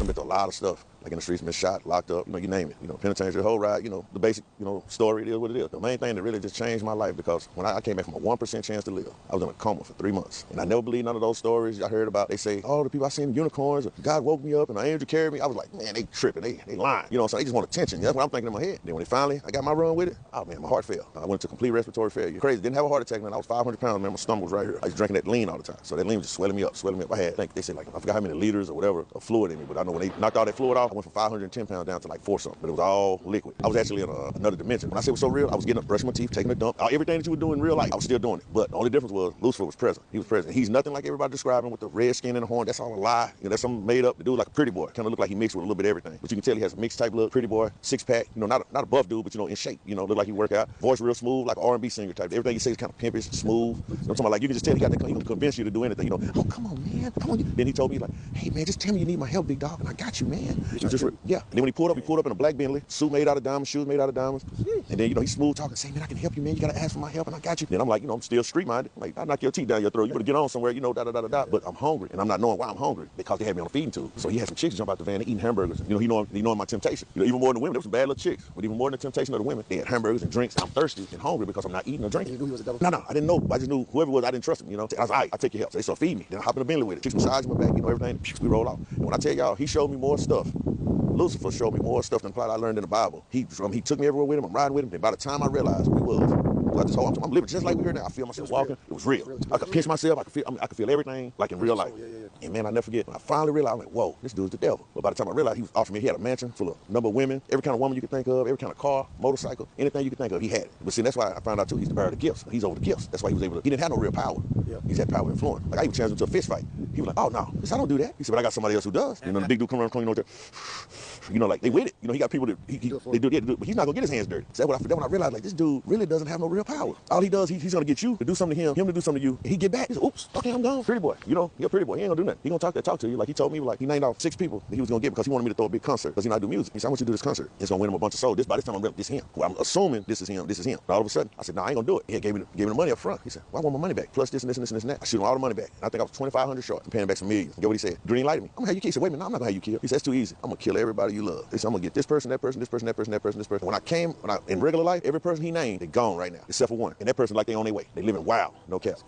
been through a lot of stuff, like in the streets, been shot, locked up, you name it. Penitentiary, the whole ride, the basic, story, it is what it is. The main thing that really just changed my life, because when I came back from a 1% chance to live, I was in a coma for 3 months. And I never believed none of those stories I heard about. They say, oh, the people I seen unicorns, God woke me up and an angel carried me. I was like, man, they tripping, they lying. So they just want attention. That's what I'm thinking in my head. Then when I got my run with it, oh man, my heart failed. I went to complete respiratory failure. Crazy, didn't have a heart attack, man. I was 500 pounds, man. My stomach was right here. I was drinking that lean all the time. So that lean was just swelling me up. I think they said, like, I forgot how many liters or whatever of fluid in me, but I know when they knocked all that fluid off, I went from 510 pounds down to like 4 something, but it was all liquid. I was actually in another dimension. When I say it was so real, I was getting up, brushing my teeth, taking a dump. Everything that you were doing in real life, I was still doing it. But the only difference was Lucifer was present. He was present. He's nothing like everybody describing with the red skin and the horn. That's all a lie. That's something made up. The dude like a pretty boy. Kind of look like he mixed with a little bit of everything. But you can tell he has a mixed type look, pretty boy, 6-pack. Not a buff dude, but in shape. Look like he work out. Voice real smooth, like an R&B singer type. Everything he says is kind of pimpish, smooth. I'm talking about, like, you can just tell he got that. He can convince you to do anything. Oh, come on, man. Come on. Then he told me, like, hey man, just tell me you need my help, big dog, and I got you, man. Yeah. And then when he pulled up in a black Bentley, suit made out of diamonds, shoes made out of diamonds. And then he's smooth talking, saying, man, I can help you, man. You gotta ask for my help, and I got you. Then I'm like, I'm still street minded. I'm like, I knock your teeth down your throat. You better get on somewhere, But I'm hungry, and I'm not knowing why I'm hungry, because they had me on a feeding tube. So he had some chicks jump out the van, they eating hamburgers. He knowing my temptation. Even more than the women, there was some bad little chicks, but even more than the temptation of the women, they had hamburgers and drinks. I'm thirsty and hungry because I'm not eating or drinking. You knew he was a devil? No, I didn't know. I just knew whoever it was, I didn't trust him. I was like, all right, I take your help. So they started feeding me. Then I hop in the Bentley with it. Chicks massage my back, everything. We roll out. And when I tell y'all, he showed me more stuff. Lucifer showed me more stuff than probably I learned in the Bible. He took me everywhere with him. I'm riding with him. And by the time I realized who he was, I'm living just like we here now. I feel myself walking. It was real. I could pinch myself. I could feel everything like in real life. And man, I never forget. When I finally realized, I'm like, whoa, this dude's the devil. But by the time I realized, he was offering me, he had a mansion full of number of women, every kind of woman you could think of, every kind of car, motorcycle, anything you could think of, he had it. But see, that's why I found out too, he's the bearer of the gifts. He's over the gifts. That's why he didn't have no real power. He's had power and influence. Like, I even challenged him to a fist fight. He was like, oh no, I don't do that. He said, but I got somebody else who does. The big dude come around, like they with it. He got people that they do it, but he's not gonna get his hands dirty. So that's when I realized, like, this dude really doesn't have no real power. All he does, he's gonna get you to do something to him to do something to you. And he get back. He said, oops, okay, I'm gone. Pretty boy, he a pretty boy. He ain't gonna do nothing. He gonna talk to you. Like he told me, like he named out 6 people that he was gonna get because he wanted me to throw a big concert because I do music. He said, I want you to do this concert. It's gonna win him a bunch of souls. By this time I'm this him. Well, I'm assuming this is him. And all of a sudden, I said, no, I ain't gonna do it. He gave me the money up front. He said, well, I want my money back plus this and this and this and this and that. I shoot him all the money back. And I think I was $2,500 short. I'm paying him back some millions. And get what he said? Green lighted me. I'm gonna have you kill. He said, wait a minute, no, I'm not gonna have you kill. He said, that's too easy. I'm gonna kill everybody you love. He said, I'm gonna get this person, that person, this person, that person, that person, this person. When I in regular life, every person he named, they gone right now, except for one. And that person, like, they on their way. They living wild, no cap.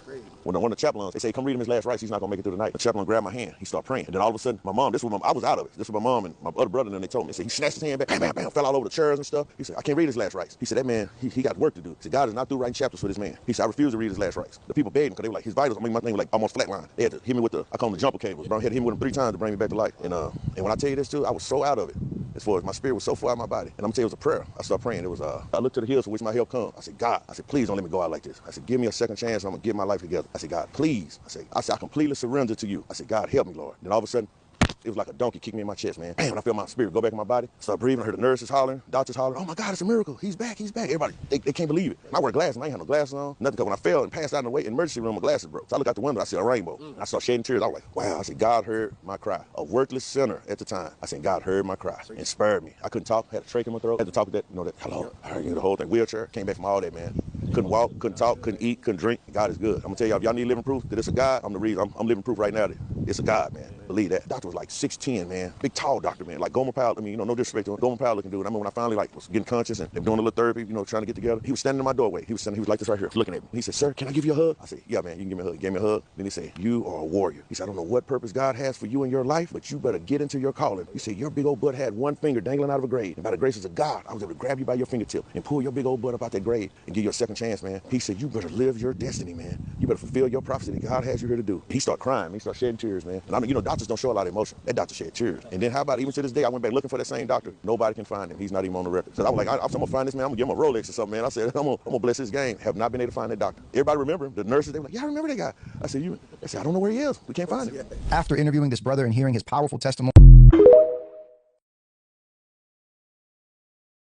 When one of the chaplains, they say, come read him his last rites. He's not gonna make it through the night. The chaplain grabbed my hand. He started praying. And then all of a sudden, my mom, I was out of it. This was my mom and my other brother, and then they told me. They said, he snatched his hand back, bam, bam, bam, fell all over the chairs and stuff. He said, I can't read his last rites. He said, that man, he got work to do. He said, God is not through writing chapters for this man. He said, I refuse to read his last rites. The people begged him because they were like, his vitals, my thing was like almost flatline. They had to hit me with I call them the jumper cables. Bro, I had to hit him with them 3 times to bring me back to life. And when I tell you this too, I was so out of it. As far as my spirit was so far out of my body. And I'm gonna tell you, it was a prayer. I started praying. It was, I looked to the hills for which my help come. I said, God, please don't let me go out like this. I said, give me a second chance and I'm gonna get my life together. I said, God, please. I said, I completely surrender to you. I said, God, help me, Lord. Then all of a sudden, it was like a donkey kicked me in my chest, man. Bam, when I felt my spirit go back in my body, I started breathing. I heard the nurses hollering, doctors hollering, oh my God, it's a miracle. He's back. Everybody, they can't believe it. And I wear glasses, and I ain't had no glasses on, nothing, because when I fell and passed out in the emergency room, my glasses broke. So I looked out the window, I see a rainbow. And I saw shedding tears. I was like, wow. I said, God heard my cry. A worthless sinner at the time. I said, God heard my cry and spared me. I couldn't talk, had a trach in my throat, had to talk with that, hello, the whole thing, wheelchair, came back from all that, man. Couldn't walk, couldn't talk, couldn't eat, couldn't drink. God is good. I'm gonna tell y'all, if y'all need living proof that it's a God, I'm the reason. I'm living proof right now that it's a God, man. Believe that. Doctor was like 6'10", man. Big, tall doctor, man. Like Gomer Powell, no disrespect to him. Gomer Powell looking dude. I mean, when I finally was getting conscious and they were doing a little therapy, trying to get together, he was standing in my doorway. He was like this right here, looking at me. He said, sir, can I give you a hug? I said, yeah, man, you can give me a hug. He gave me a hug. Then he said, you are a warrior. He said, I don't know what purpose God has for you in your life, but you better get into your calling. He said, your big old butt had one finger dangling out of a grave. And by the graces of God, I was able to grab you by your fingertip and pull your big old butt up out that grave and give you a second chance, man. He said, you better live your destiny, man. You better fulfill your prophecy that God has you here to do. He started crying. He started shedding tears, man. And doctors don't show a lot of emotion. That doctor shed tears. And then how about even to this day, I went back looking for that same doctor. Nobody can find him. He's not even on the record. So I was like, I'm gonna find this man. I'm gonna give him a Rolex or something, man. I said, I'm gonna bless his game. Have not been able to find that doctor. Everybody remember him. The nurses, they were like, yeah, I remember that guy. I said, I don't know where he is. We can't find him. After interviewing this brother and hearing his powerful testimony,